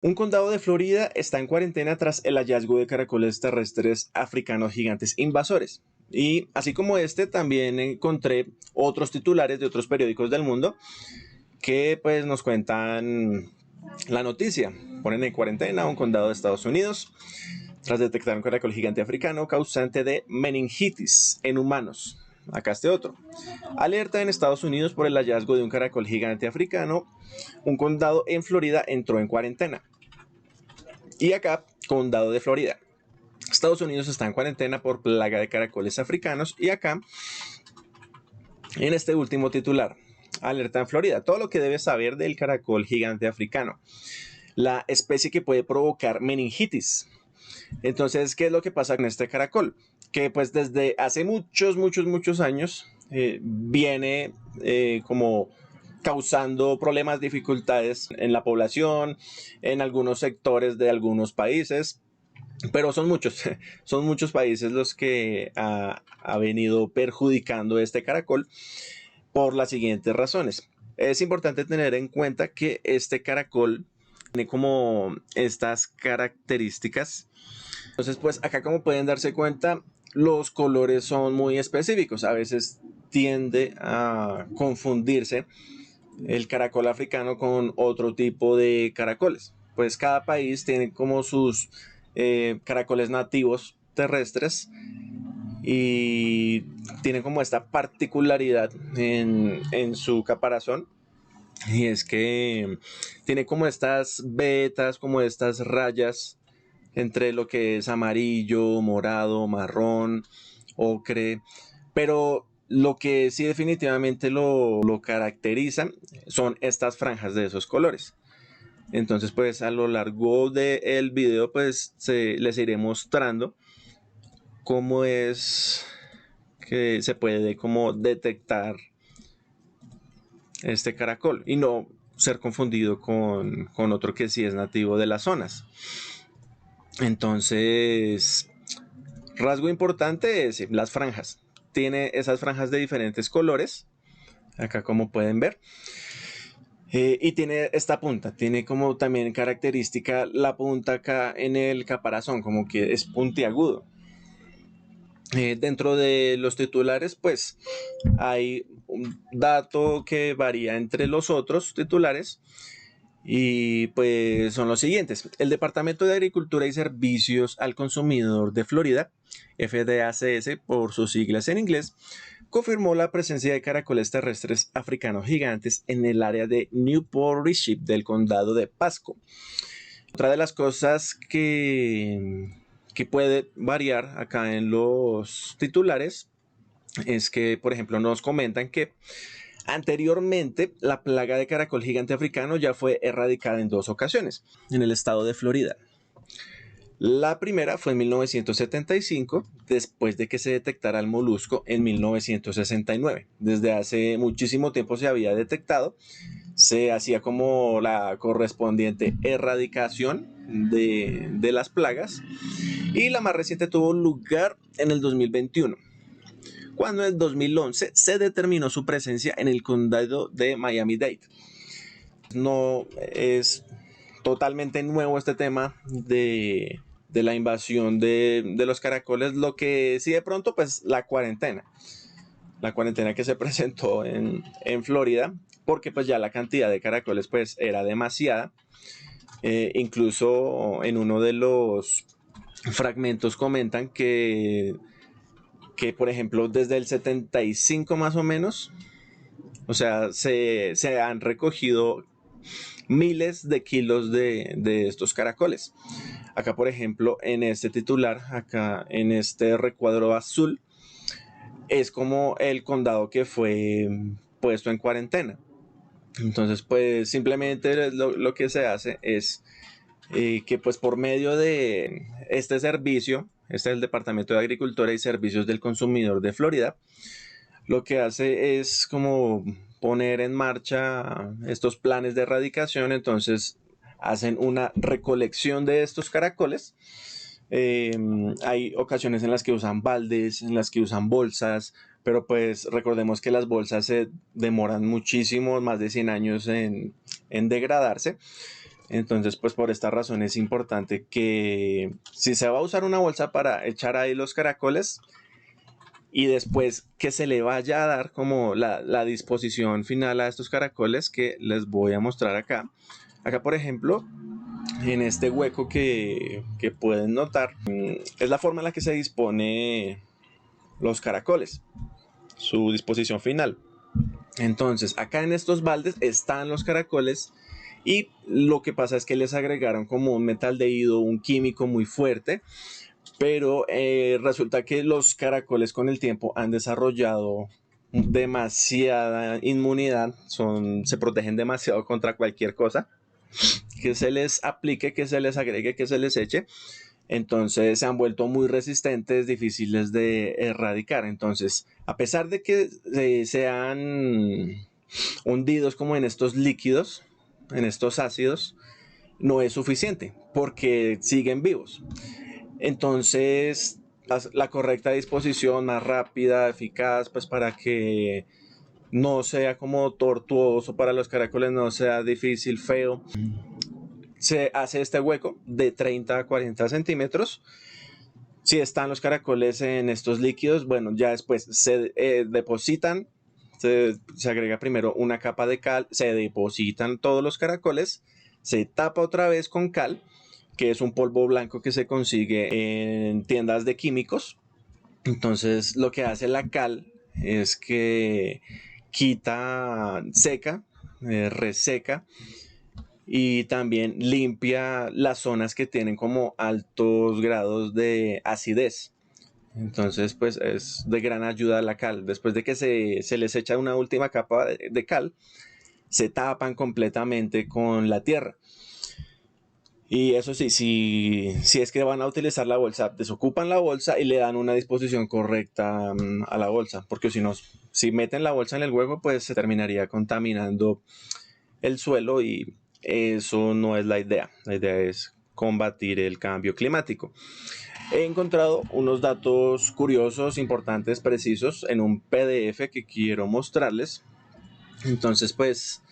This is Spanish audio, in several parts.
Un condado de Florida está en cuarentena tras el hallazgo de caracoles terrestres africanos gigantes invasores. Y así como este, también encontré otros titulares de otros periódicos del mundo que pues nos cuentan la noticia. Ponen en cuarentena un condado de Estados Unidos tras detectar un caracol gigante africano causante de meningitis en humanos. Acá este otro. Alerta en Estados Unidos por el hallazgo de un caracol gigante africano. Un condado en Florida entró en cuarentena. Y acá, condado de Florida. Estados Unidos está en cuarentena por plaga de caracoles africanos. Y acá, en este último titular, alerta en Florida. Todo lo que debes saber del caracol gigante africano. La especie que puede provocar meningitis. Entonces, ¿qué es lo que pasa con este caracol? Que pues desde hace muchos años viene como causando problemas, dificultades en la población, en algunos sectores de algunos países, pero son muchos países los que ha venido perjudicando este caracol por las siguientes razones. Es importante tener en cuenta que este caracol tiene como estas características. Entonces, pues acá como pueden darse cuenta, los colores son muy específicos. A veces tiende a confundirse el caracol africano con otro tipo de caracoles. Pues cada país tiene como sus caracoles nativos terrestres y tienen como esta particularidad en su caparazón. Y es que tiene como estas vetas, como estas rayas entre lo que es amarillo, morado, marrón, ocre, pero lo que sí definitivamente lo caracteriza son estas franjas de esos colores. Entonces, pues a lo largo del video, pues les iré mostrando cómo es que se puede como detectar este caracol y no ser confundido con otro que sí es nativo de las zonas. Entonces, rasgo importante es las franjas. Tiene esas franjas de diferentes colores, acá como pueden ver. Y tiene esta punta, tiene como también característica la punta acá en el caparazón, como que es puntiagudo. Dentro de los titulares, pues hay un dato que varía entre los otros titulares y pues son los siguientes. El Departamento de Agricultura y Servicios al Consumidor de Florida, FDACS por sus siglas en inglés, confirmó la presencia de caracoles terrestres africanos gigantes en el área de Newport Richey del condado de Pasco. Otra de las cosas que puede variar acá en los titulares es que, por ejemplo, nos comentan que anteriormente la plaga de caracol gigante africano ya fue erradicada en dos ocasiones en el estado de Florida. La primera fue en 1975, después de que se detectara el molusco en 1969. Desde hace muchísimo tiempo se había detectado, se hacía como la correspondiente erradicación de las plagas y la más reciente tuvo lugar en el 2021, cuando en el 2011 se determinó su presencia en el condado de Miami-Dade. No es totalmente nuevo este tema de la invasión de los caracoles, lo que sí de pronto pues la cuarentena que se presentó en Florida, porque pues ya la cantidad de caracoles pues era demasiada. Incluso en uno de los fragmentos comentan que por ejemplo desde el 75 más o menos, o sea, se han recogido miles de kilos de estos caracoles. Acá, por ejemplo, en este titular, acá en este recuadro azul, es como el condado que fue puesto en cuarentena. Entonces, pues simplemente lo que se hace es que pues por medio de este servicio, este es el Departamento de Agricultura y Servicios del Consumidor de Florida, lo que hace es como poner en marcha estos planes de erradicación. Entonces hacen una recolección de estos caracoles. Hay ocasiones en las que usan baldes, en las que usan bolsas, pero pues recordemos que las bolsas se demoran muchísimo, más de 100 años en degradarse. Entonces, pues por esta razón es importante que si se va a usar una bolsa para echar ahí los caracoles y después que se le vaya a dar como la disposición final a estos caracoles que les voy a mostrar acá. Acá, por ejemplo, en este hueco que pueden notar, es la forma en la que se dispone los caracoles, su disposición final. Entonces, acá en estos baldes están los caracoles y lo que pasa es que les agregaron como un metaldehído, un químico muy fuerte, pero resulta que los caracoles con el tiempo han desarrollado demasiada inmunidad, se protegen demasiado contra cualquier cosa que se les aplique, que se les agregue, que se les eche. Entonces se han vuelto muy resistentes, difíciles de erradicar. Entonces, a pesar de que sean hundidos como en estos líquidos, en estos ácidos, no es suficiente porque siguen vivos. Entonces, la correcta disposición, más rápida, eficaz, pues para que no sea como tortuoso para los caracoles, no sea difícil, feo, se hace este hueco de 30 a 40 centímetros. Si están los caracoles en estos líquidos, bueno, ya después se depositan, se agrega primero una capa de cal, se depositan todos los caracoles, se tapa otra vez con cal, que es un polvo blanco que se consigue en tiendas de químicos. Entonces lo que hace la cal es que quita, seca, reseca y también limpia las zonas que tienen como altos grados de acidez. Entonces, pues es de gran ayuda a la cal. Después de que se les echa una última capa de cal, se tapan completamente con la tierra. Y eso sí, si es que van a utilizar la bolsa, desocupan la bolsa y le dan una disposición correcta a la bolsa. Porque si no, si meten la bolsa en el hueco, pues se terminaría contaminando el suelo y eso no es la idea. La idea es combatir el cambio climático. He encontrado unos datos curiosos, importantes, precisos en un PDF que quiero mostrarles. Entonces, pues,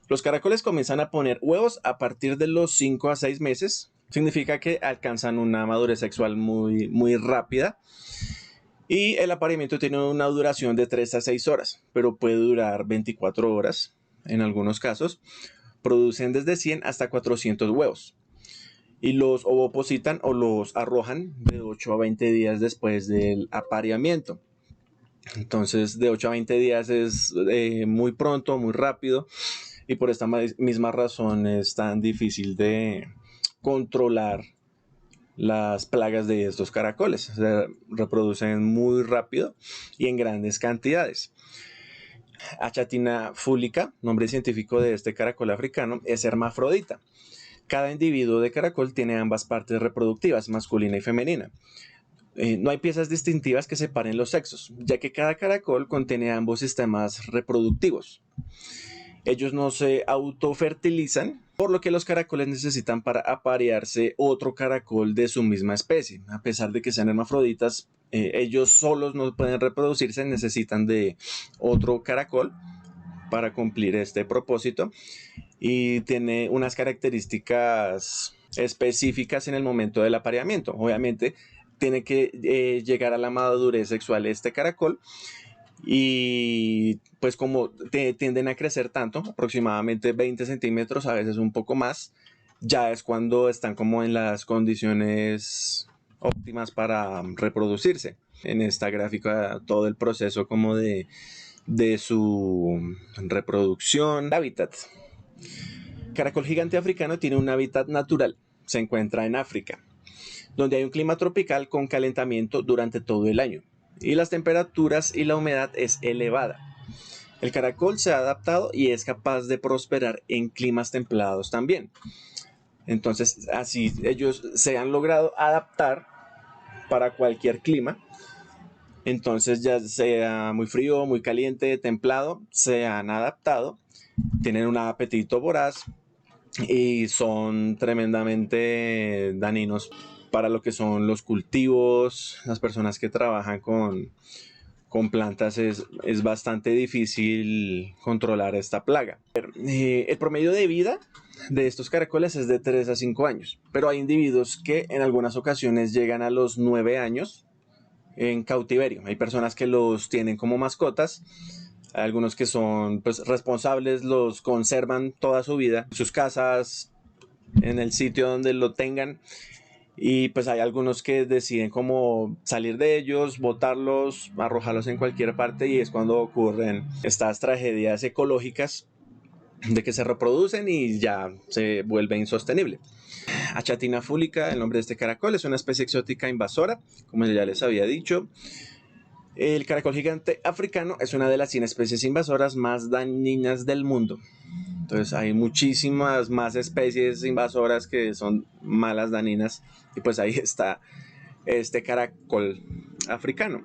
los caracoles comienzan a poner huevos a partir de los 5 a 6 meses. Significa que alcanzan una madurez sexual muy, muy rápida. Y el apareamiento tiene una duración de 3 a 6 horas, pero puede durar 24 horas en algunos casos. Producen desde 100 hasta 400 huevos. Y los ovopositan o los arrojan de 8 a 20 días después del apareamiento. Entonces, de 8 a 20 días es muy pronto, muy rápido. Y por esta misma razón es tan difícil de controlar las plagas de estos caracoles. Se reproducen muy rápido y en grandes cantidades. Achatina fulica, nombre científico de este caracol africano, es hermafrodita. Cada individuo de caracol tiene ambas partes reproductivas, masculina y femenina. No hay piezas distintivas que separen los sexos, ya que cada caracol contiene ambos sistemas reproductivos. Ellos no se autofertilizan, por lo que los caracoles necesitan para aparearse otro caracol de su misma especie. A pesar de que sean hermafroditas, ellos solos no pueden reproducirse, necesitan de otro caracol para cumplir este propósito y tiene unas características específicas en el momento del apareamiento. Obviamente tiene que llegar a la madurez sexual este caracol y pues como tienden a crecer tanto, aproximadamente 20 centímetros, a veces un poco más, ya es cuando están como en las condiciones óptimas para reproducirse. En esta gráfica todo el proceso como de su reproducción. Hábitat. Caracol gigante africano tiene un hábitat natural. Se encuentra en África, donde hay un clima tropical con calentamiento durante todo el año y las temperaturas y la humedad es elevada. El caracol se ha adaptado y es capaz de prosperar en climas templados también. Entonces, así ellos se han logrado adaptar para cualquier clima. Entonces, ya sea muy frío, muy caliente, templado, se han adaptado. Tienen un apetito voraz y son tremendamente dañinos para lo que son los cultivos, las personas que trabajan con plantas es bastante difícil controlar esta plaga. El promedio de vida de estos caracoles es de 3 a 5 años, pero hay individuos que en algunas ocasiones llegan a los 9 años en cautiverio. Hay personas que los tienen como mascotas, hay algunos que son pues responsables, los conservan toda su vida, en sus casas, en el sitio donde lo tengan. Y pues hay algunos que deciden como salir de ellos, botarlos, arrojarlos en cualquier parte, y es cuando ocurren estas tragedias ecológicas de que se reproducen y ya se vuelve insostenible. Achatina fulica, el nombre de este caracol, es una especie exótica invasora, como ya les había dicho. El caracol gigante africano es una de las 100 especies invasoras más dañinas del mundo. Entonces hay muchísimas más especies invasoras que son malas, dañinas, y pues ahí está este caracol africano.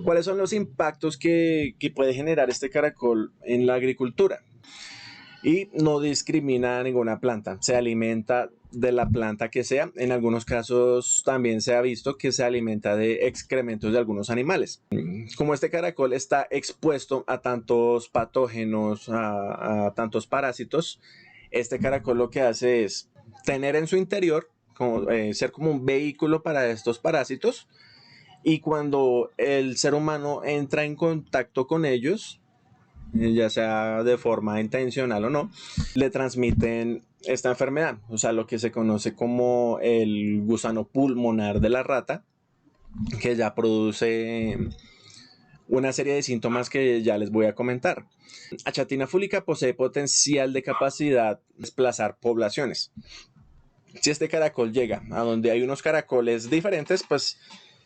¿Cuáles son los impactos que puede generar este caracol en la agricultura? Y no discrimina a ninguna planta, se alimenta de la planta que sea. En algunos casos también se ha visto que se alimenta de excrementos de algunos animales. Como este caracol está expuesto a tantos patógenos, a tantos parásitos, este caracol lo que hace es tener en su interior, ser como un vehículo para estos parásitos, y cuando el ser humano entra en contacto con ellos, ya sea de forma intencional o no, le transmiten esta enfermedad, o sea, lo que se conoce como el gusano pulmonar de la rata, que ya produce una serie de síntomas que ya les voy a comentar. Achatina fulica posee potencial de capacidad de desplazar poblaciones. Si este caracol llega a donde hay unos caracoles diferentes, pues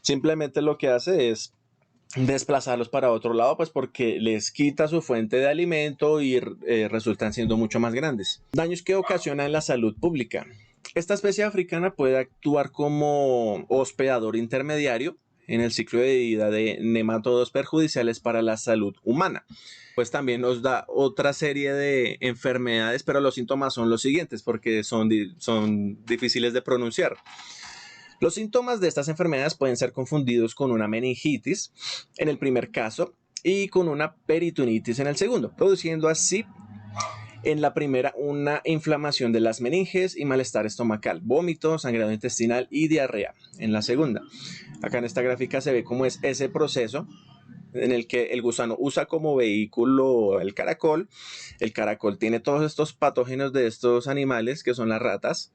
simplemente lo que hace es desplazarlos para otro lado, pues porque les quita su fuente de alimento y resultan siendo mucho más grandes. Daños que ocasiona en la salud pública. Esta especie africana puede actuar como hospedador intermediario en el ciclo de vida de nematodos perjudiciales para la salud humana. Pues también nos da otra serie de enfermedades, pero los síntomas son los siguientes porque son difíciles de pronunciar. Los síntomas de estas enfermedades pueden ser confundidos con una meningitis en el primer caso y con una peritonitis en el segundo, produciendo así en la primera una inflamación de las meninges y malestar estomacal, vómito, sangrado intestinal y diarrea en la segunda. Acá en esta gráfica se ve cómo es ese proceso en el que el gusano usa como vehículo el caracol tiene todos estos patógenos de estos animales que son las ratas,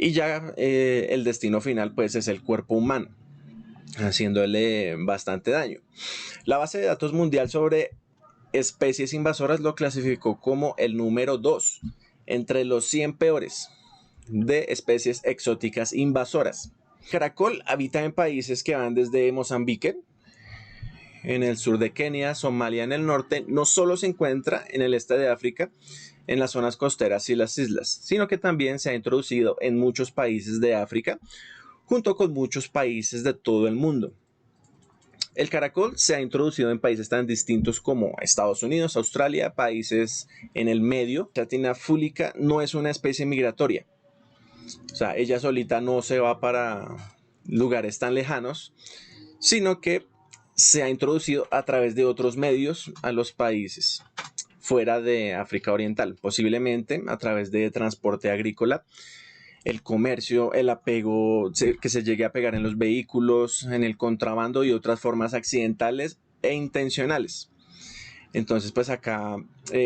y ya el destino final pues es el cuerpo humano, haciéndole bastante daño. La base de datos mundial sobre especies invasoras lo clasificó como el número 2 entre los 100 peores de especies exóticas invasoras. El caracol habita en países que van desde Mozambique, en el sur de Kenia, Somalia en el norte. No solo se encuentra en el este de África, en las zonas costeras y las islas, sino que también se ha introducido en muchos países de África, junto con muchos países de todo el mundo. El caracol se ha introducido en países tan distintos como Estados Unidos, Australia, países en el medio. Achatina fulica no es una especie migratoria, o sea, ella solita no se va para lugares tan lejanos, sino que se ha introducido a través de otros medios a los países fuera de África Oriental, posiblemente a través de transporte agrícola, el comercio, el apego que se llegue a pegar en los vehículos, en el contrabando y otras formas accidentales e intencionales. Entonces, pues acá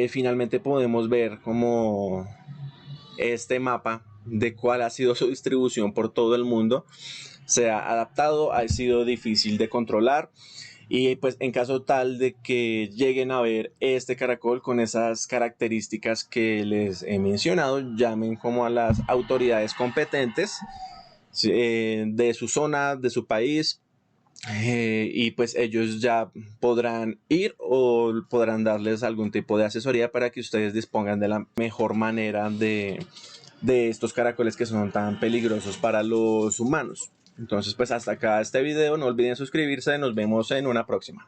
finalmente podemos ver como este mapa de cuál ha sido su distribución por todo el mundo se ha adaptado, ha sido difícil de controlar. Y pues en caso tal de que lleguen a ver este caracol con esas características que les he mencionado, llamen como a las autoridades competentes de su zona, de su país, y pues ellos ya podrán ir o podrán darles algún tipo de asesoría para que ustedes dispongan de la mejor manera de estos caracoles que son tan peligrosos para los humanos. Entonces, pues hasta acá este video. No olviden suscribirse. Nos vemos en una próxima.